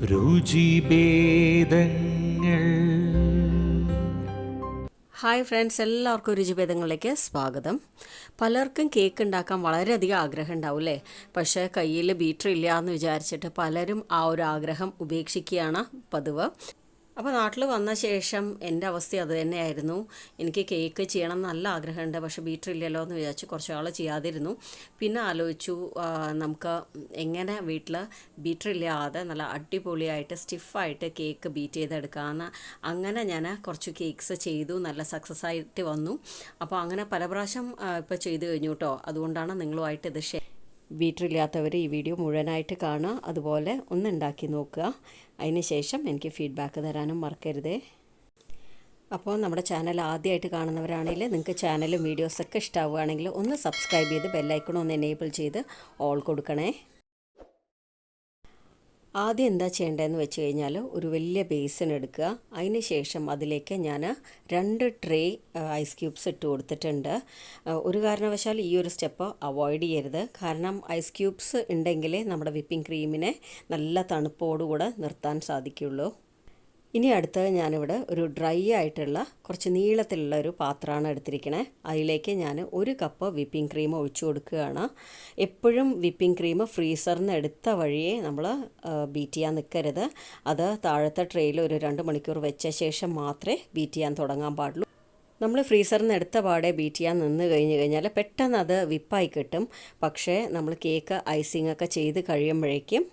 രുചിഭേദങ്ങൾ. Hi friends, എല്ലാവർക്കും രുചിഭേദങ്ങളിലേക്ക് സ്വാഗതം. പലർക്കും കേക്ക് ഉണ്ടാക്കാൻ വളരെയധികം ആഗ്രഹം ഉണ്ടാവും അല്ലേ? പക്ഷേ കയ്യിൽ ബീറ്റർ ഇല്ല എന്ന് വിചാരിച്ചിട്ട് പലരും ആ ഒരു ആഗ്രഹം ഉപേക്ഷിക്കുകയാണ് പതിവ്. അപ്പോൾ നാട്ടിൽ വന്ന ശേഷം എൻ്റെ അവസ്ഥ അത് തന്നെയായിരുന്നു. എനിക്ക് കേക്ക് ചെയ്യണം നല്ല ആഗ്രഹമുണ്ട്, പക്ഷേ ബീറ്റർ ഇല്ലല്ലോ എന്ന് വിചാരിച്ച് കുറച്ച് നാൾ ചെയ്യാതിരുന്നു. പിന്നെ ആലോചിച്ചു നമുക്ക് എങ്ങനെ വീട്ടിൽ ബീറ്റർ ഇല്ലാതെ നല്ല അടിപൊളിയായിട്ട് സ്റ്റിഫായിട്ട് കേക്ക് ബീറ്റ് ചെയ്തെടുക്കാമെന്ന്. അങ്ങനെ ഞാൻ കുറച്ച് കേക്ക്സ് ചെയ്തു, നല്ല സക്സസ് ആയിട്ട് വന്നു. അപ്പോൾ അങ്ങനെ പല പ്രാവശ്യം ഇപ്പോൾ ചെയ്തു കഴിഞ്ഞു കേട്ടോ. അതുകൊണ്ടാണ് നിങ്ങളുമായിട്ട് ഇത് ബീറ്ററില്ലാത്തവർ ഈ വീഡിയോ മുഴുവനായിട്ട് കാണുക, അതുപോലെ ഒന്ന് ഉണ്ടാക്കി നോക്കുക. അതിന് ശേഷം എനിക്ക് ഫീഡ്ബാക്ക് തരാനും മറക്കരുതേ. അപ്പോൾ നമ്മുടെ ചാനൽ ആദ്യമായിട്ട് കാണുന്നവരാണെങ്കിൽ നിങ്ങൾക്ക് ചാനലും വീഡിയോസൊക്കെ ഇഷ്ടമാവുകയാണെങ്കിൽ ഒന്ന് സബ്സ്ക്രൈബ് ചെയ്ത് ബെല്ലൈക്കൺ ഒന്ന് എനേബിൾ ചെയ്ത് ഓൾ കൊടുക്കണേ. ആദ്യം എന്താ ചെയ്യേണ്ടതെന്ന് വെച്ച് കഴിഞ്ഞാൽ ഒരു വലിയ ബേസിൻ എടുക്കുക. അതിന് ശേഷം അതിലേക്ക് ഞാൻ 2 ട്രേ ഐസ് ക്യൂബ്സ് ഇട്ട് കൊടുത്തിട്ടുണ്ട്. ഒരു കാരണവശാൽ ഈ ഒരു സ്റ്റെപ്പ് അവോയ്ഡ് ചെയ്യരുത്, കാരണം ഐസ് ക്യൂബ്സ് ഉണ്ടെങ്കിലേ നമ്മുടെ വിപ്പിംഗ് ക്രീമിനെ നല്ല തണുപ്പോടുകൂടെ നിർത്താൻ സാധിക്കുള്ളൂ. ഇനി അടുത്തത് ഞാനിവിടെ ഒരു ഡ്രൈ ആയിട്ടുള്ള കുറച്ച് നീളത്തിലുള്ള ഒരു പാത്രമാണ് എടുത്തിരിക്കണേ. അതിലേക്ക് ഞാൻ 1 കപ്പ് വിപ്പിംഗ് ക്രീം ഒഴിച്ചു കൊടുക്കുകയാണ്. എപ്പോഴും വിപ്പിംഗ് ക്രീം ഫ്രീസറിൽ നിന്ന് എടുത്ത വഴിയേ നമ്മൾ ബീറ്റ് ചെയ്യാൻ നിൽക്കരുത്. അത് താഴത്തെ ട്രേയിൽ ഒരു 2 മണിക്കൂർ വെച്ച ശേഷം മാത്രമേ ബീറ്റ് ചെയ്യാൻ തുടങ്ങാൻ പാടുള്ളൂ. നമ്മൾ ഫ്രീസറിൽ നിന്ന് എടുത്ത പാടെ ബീറ്റ് ചെയ്യാൻ നിന്ന് കഴിഞ്ഞാൽ പെട്ടെന്ന് അത് വിപ്പായി കിട്ടും. പക്ഷേ നമ്മൾ കേക്ക് ഐസിങ് ഒക്കെ ചെയ്ത് കഴിയുമ്പോഴേക്കും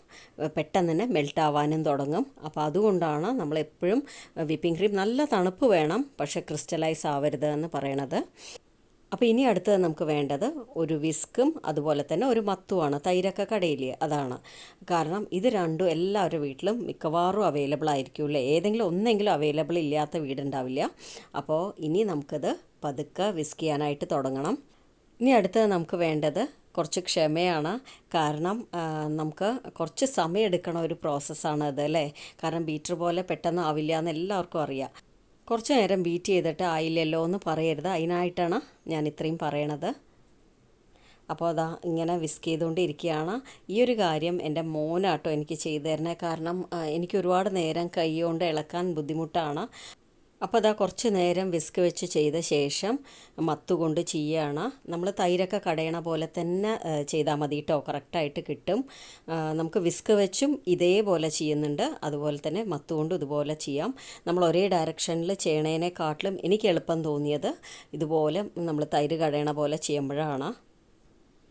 പെട്ടെന്ന് തന്നെ മെൽറ്റ് ആവാനും തുടങ്ങും. അപ്പോൾ അതുകൊണ്ടാണ് നമ്മളെപ്പോഴും വിപ്പിംഗ് ക്രീം നല്ല തണുപ്പ് വേണം, പക്ഷേ ക്രിസ്റ്റലൈസ് ആവരുത് എന്ന് പറയണത്. അപ്പോൾ ഇനി അടുത്തത് നമുക്ക് വേണ്ടത് ഒരു വിസ്കും അതുപോലെ തന്നെ ഒരു മത്തുമാണ്. തൈരൊക്കെ കടയില്ലേ, അതാണ്. കാരണം ഇത് രണ്ടും എല്ലാവരുടെ വീട്ടിലും മിക്കവാറും അവൈലബിൾ ആയിരിക്കുമല്ലേ. ഏതെങ്കിലും ഒന്നെങ്കിലും അവൈലബിൾ ഇല്ലാത്ത വീടുണ്ടാവില്ല. അപ്പോൾ ഇനി നമുക്കത് പതുക്കെ വിസ്ക് ചെയ്യാനായിട്ട് തുടങ്ങണം. ഇനി അടുത്തത് നമുക്ക് വേണ്ടത് കുറച്ച് ക്ഷമയാണ്. കാരണം നമുക്ക് കുറച്ച് സമയം എടുക്കണ ഒരു പ്രോസസ്സാണ് അത് അല്ലേ. കാരണം ബീറ്റർ പോലെ പെട്ടെന്ന് ആവില്ല എന്ന് എല്ലാവർക്കും അറിയാം. കുറച്ച് നേരം ബീറ്റ് ചെയ്തിട്ട് ആയില്ലല്ലോ എന്ന് പറയരുത്, അതിനായിട്ടാണ് ഞാൻ ഇത്രയും പറയണത്. അപ്പോൾ അതാ ഇങ്ങനെ വിസ്ക് ചെയ്തുകൊണ്ടിരിക്കുകയാണ്. ഈ ഒരു കാര്യം എൻ്റെ മോനാട്ടോ എനിക്ക് ചെയ്തു തരണേ. കാരണം എനിക്ക് ഒരുപാട് നേരം കൈ കൊണ്ട് ഇളക്കാൻ ബുദ്ധിമുട്ടാണ്. അപ്പോൾ അതാ കുറച്ച് നേരം വിസ്ക് വെച്ച് ചെയ്ത ശേഷം മത്തുകൊണ്ട് ചെയ്യുകയാണ്. നമ്മൾ തൈരൊക്കെ കടയണ പോലെ തന്നെ ചെയ്താൽ മതി കേട്ടോ, കറക്റ്റായിട്ട് കിട്ടും. നമുക്ക് വിസ്ക് വെച്ചും ഇതേപോലെ ചെയ്യുന്നുണ്ട്, അതുപോലെ തന്നെ മത്തുകൊണ്ടും ഇതുപോലെ ചെയ്യാം. നമ്മൾ ഒരേ ഡയറക്ഷനിൽ ചെയ്യണേനെക്കാട്ടിലും എനിക്ക് എളുപ്പം തോന്നിയത് ഇതുപോലെ നമ്മൾ തൈര് കടയണ പോലെ ചെയ്യുമ്പോഴാണ്.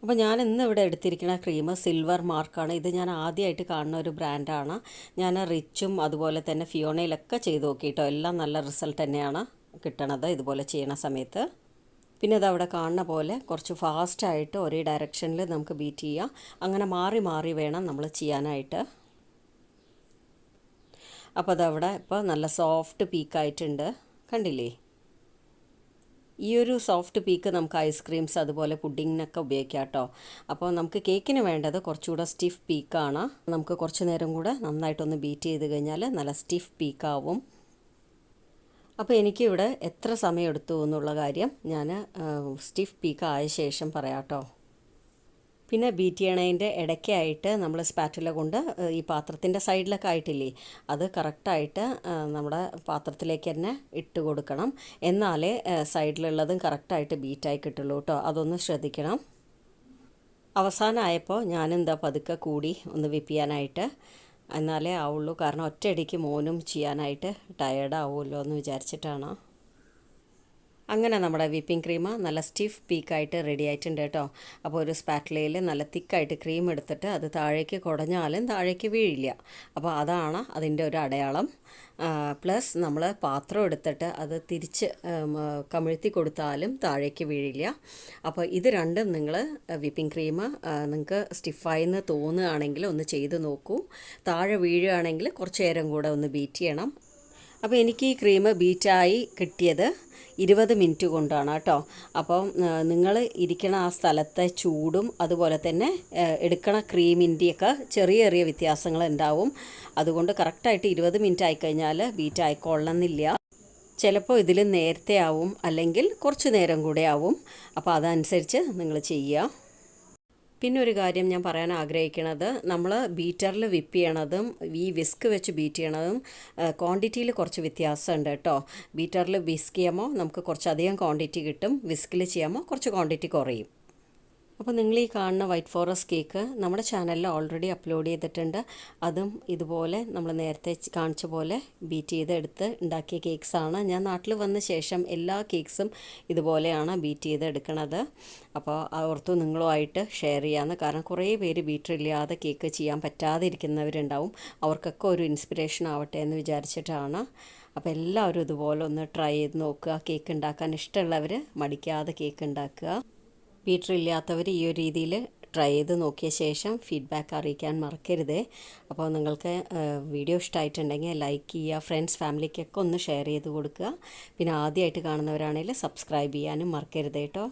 അപ്പോൾ ഞാൻ ഇന്ന് ഇവിടെ എടുത്തിരിക്കുന്ന ക്രീം സിൽവർ മാർക്കാണ്. ഇത് ഞാൻ ആദ്യമായിട്ട് കാണുന്ന ഒരു ബ്രാൻഡാണ്. ഞാൻ റിച്ചും അതുപോലെ തന്നെ ഫിയോണയിലൊക്കെ ചെയ്ത് നോക്കിയിട്ടോ, എല്ലാം നല്ല റിസൾട്ട് തന്നെയാണ് കിട്ടണത് ഇതുപോലെ ചെയ്യണ സമയത്ത്. പിന്നെ അതവിടെ കാണുന്ന പോലെ കുറച്ച് ഫാസ്റ്റായിട്ട് ഒരേ ഡയറക്ഷനിൽ നമുക്ക് ബീറ്റ് ചെയ്യാം. അങ്ങനെ മാറി മാറി വേണം നമ്മൾ ചെയ്യാനായിട്ട്. അപ്പോൾ അതവിടെ ഇപ്പോൾ നല്ല സോഫ്റ്റ് പീക്കായിട്ടുണ്ട്, കണ്ടില്ലേ. ഈ ഒരു സോഫ്റ്റ് പീക്ക് നമുക്ക് ഐസ്ക്രീംസ് അതുപോലെ പുഡിങ്ങിനൊക്കെ ഉപയോഗിക്കാം കേട്ടോ. അപ്പോൾ നമുക്ക് കേക്കിന് വേണ്ടത് കുറച്ചുകൂടെ സ്റ്റിഫ് പീക്കാണ്. നമുക്ക് കുറച്ച് നേരം കൂടെ നന്നായിട്ടൊന്ന് ബീറ്റ് ചെയ്ത് കഴിഞ്ഞാൽ നല്ല സ്റ്റിഫ് പീക്കാവും. അപ്പോൾ എനിക്കിവിടെ എത്ര സമയം എടുത്തു എന്നുള്ള കാര്യം ഞാൻ സ്റ്റിഫ് പീക്ക് ആയ ശേഷം പറയാം കേട്ടോ. പിന്നെ ബീറ്റ് ചെയ്യണതിൻ്റെ ഇടയ്ക്കായിട്ട് നമ്മൾ സ്പാറ്റുല കൊണ്ട് ഈ പാത്രത്തിൻ്റെ സൈഡിലൊക്കെ ആയിട്ടില്ലേ, അത് കറക്റ്റായിട്ട് നമ്മുടെ പാത്രത്തിലേക്ക് തന്നെ ഇട്ട് കൊടുക്കണം. എന്നാലേ സൈഡിലുള്ളതും കറക്റ്റായിട്ട് ബീറ്റായി കിട്ടുള്ളൂ കേട്ടോ. അതൊന്ന് ശ്രദ്ധിക്കണം. അവസാനമായപ്പോൾ ഞാനെന്താ പതുക്കെ കൂടി ഒന്ന് വിപ്പ് ചെയ്യാനായിട്ട്, എന്നാലേ ആവുള്ളൂ. കാരണം ഒറ്റയടിക്ക് മോനും ചെയ്യാനായിട്ട് ടയേർഡ് ആവുമല്ലോ എന്ന് വിചാരിച്ചിട്ടാണ്. അങ്ങനെ നമ്മുടെ വിപ്പിംഗ് ക്രീം നല്ല സ്റ്റിഫ് പീക്കായിട്ട് റെഡി ആയിട്ടുണ്ട് കേട്ടോ. അപ്പോൾ ഒരു സ്പാറ്റുലയിൽ നല്ല തിക്കായിട്ട് ക്രീം എടുത്തിട്ട് അത് താഴേക്ക് കുടഞ്ഞാലും താഴേക്ക് വീഴില്ല. അപ്പോൾ അതാണ് അതിൻ്റെ ഒരു അടയാളം. പ്ലസ് നമ്മൾ പാത്രം എടുത്തിട്ട് അത് തിരിച്ച് കമിഴ്ത്തി കൊടുത്താലും താഴേക്ക് വീഴില്ല. അപ്പോൾ ഇത് രണ്ടും നിങ്ങൾ വിപ്പിംഗ് ക്രീം നിങ്ങൾക്ക് സ്റ്റിഫായിന്ന് തോന്നുകയാണെങ്കിൽ ഒന്ന് ചെയ്ത് നോക്കൂ. താഴെ വീഴുകയാണെങ്കിൽ കുറച്ച് നേരം കൂടെ ഒന്ന് ബീറ്റ് ചെയ്യണം. അപ്പോൾ എനിക്ക് ഈ ക്രീം ബീറ്റായി കിട്ടിയത് 20 മിനിറ്റ് കൊണ്ടാണ് കേട്ടോ. അപ്പം നിങ്ങൾ ഇരിക്കണ ആ സ്ഥലത്തെ ചൂടും അതുപോലെ തന്നെ എടുക്കണ ക്രീമിൻ്റെയൊക്കെ ചെറിയ ചെറിയ വ്യത്യാസങ്ങൾ ഉണ്ടാവും. അതുകൊണ്ട് കറക്റ്റായിട്ട് 20 മിനിറ്റ് ആയിക്കഴിഞ്ഞാൽ ബീറ്റ് ആയിക്കൊള്ളണമെന്നില്ല. ചിലപ്പോൾ ഇതിൽ നേരത്തെ ആവും, അല്ലെങ്കിൽ കുറച്ച് നേരം കൂടെ ആവും. അപ്പോൾ അതനുസരിച്ച് നിങ്ങൾ ചെയ്യുക. പിന്നെ ഒരു കാര്യം ഞാൻ പറയാൻ ആഗ്രഹിക്കുന്നത്, നമ്മൾ ബീറ്ററിൽ വിപ്പ് ചെയ്യണതും ഈ വിസ്ക് വെച്ച് ബീറ്റ് ചെയ്യണതും ക്വാണ്ടിറ്റിയിൽ കുറച്ച് വ്യത്യാസമുണ്ട് കേട്ടോ. ബീറ്ററിൽ വിസ്ക് ചെയ്യുമ്പോൾ നമുക്ക് കുറച്ചധികം ക്വാണ്ടിറ്റി കിട്ടും, വിസ്കിൽ ചെയ്യുമ്പോൾ കുറച്ച് ക്വാണ്ടിറ്റി കുറയും. അപ്പോൾ നിങ്ങൾ ഈ കാണുന്ന വൈറ്റ് ഫോറസ്റ്റ് കേക്ക് നമ്മുടെ ചാനലിൽ ഓൾറെഡി അപ്ലോഡ് ചെയ്തിട്ടുണ്ട്. അതും ഇതുപോലെ നമ്മൾ നേരത്തെ കാണിച്ച പോലെ ബീറ്റ് ചെയ്തെടുത്ത് ഉണ്ടാക്കിയ കേക്ക്സാണ്. ഞാൻ നാട്ടിൽ വന്ന ശേഷം എല്ലാ കേക്ക്സും ഇതുപോലെയാണ് ബീറ്റ് ചെയ്തെടുക്കണത്. അപ്പോൾ ഓർത്തു നിങ്ങളുമായിട്ട് ഷെയർ ചെയ്യാമെന്ന്. കാരണം കുറേ പേര് ബീറ്ററില്ലാതെ കേക്ക് ചെയ്യാൻ പറ്റാതെ ഇരിക്കുന്നവരുണ്ടാവും. അവർക്കൊക്കെ ഒരു ഇൻസ്പിറേഷൻ ആവട്ടെ എന്ന് വിചാരിച്ചിട്ടാണ്. അപ്പോൾ എല്ലാവരും ഇതുപോലെ ഒന്ന് ട്രൈ ചെയ്ത് നോക്കുക. കേക്ക് ഉണ്ടാക്കാൻ ഇഷ്ടമുള്ളവർ മടിക്കാതെ കേക്ക് ഉണ്ടാക്കുക. ബീറ്റർ ഇല്ലാത്തവർ ഈ ഒരു രീതിയിൽ ട്രൈ ചെയ്ത് നോക്കിയ ശേഷം ഫീഡ്ബാക്ക് അറിയിക്കാൻ മറക്കരുതേ. അപ്പോൾ നിങ്ങൾക്ക് വീഡിയോ ഇഷ്ടമായിട്ടുണ്ടെങ്കിൽ ലൈക്ക് ചെയ്യുക, ഫ്രണ്ട്സ് ഫാമിലിക്കൊക്കെ ഒന്ന് ഷെയർ ചെയ്ത് കൊടുക്കുക. പിന്നെ ആദ്യമായിട്ട് കാണുന്നവരാണെങ്കിൽ സബ്സ്ക്രൈബ് ചെയ്യാനും മറക്കരുത് കേട്ടോ.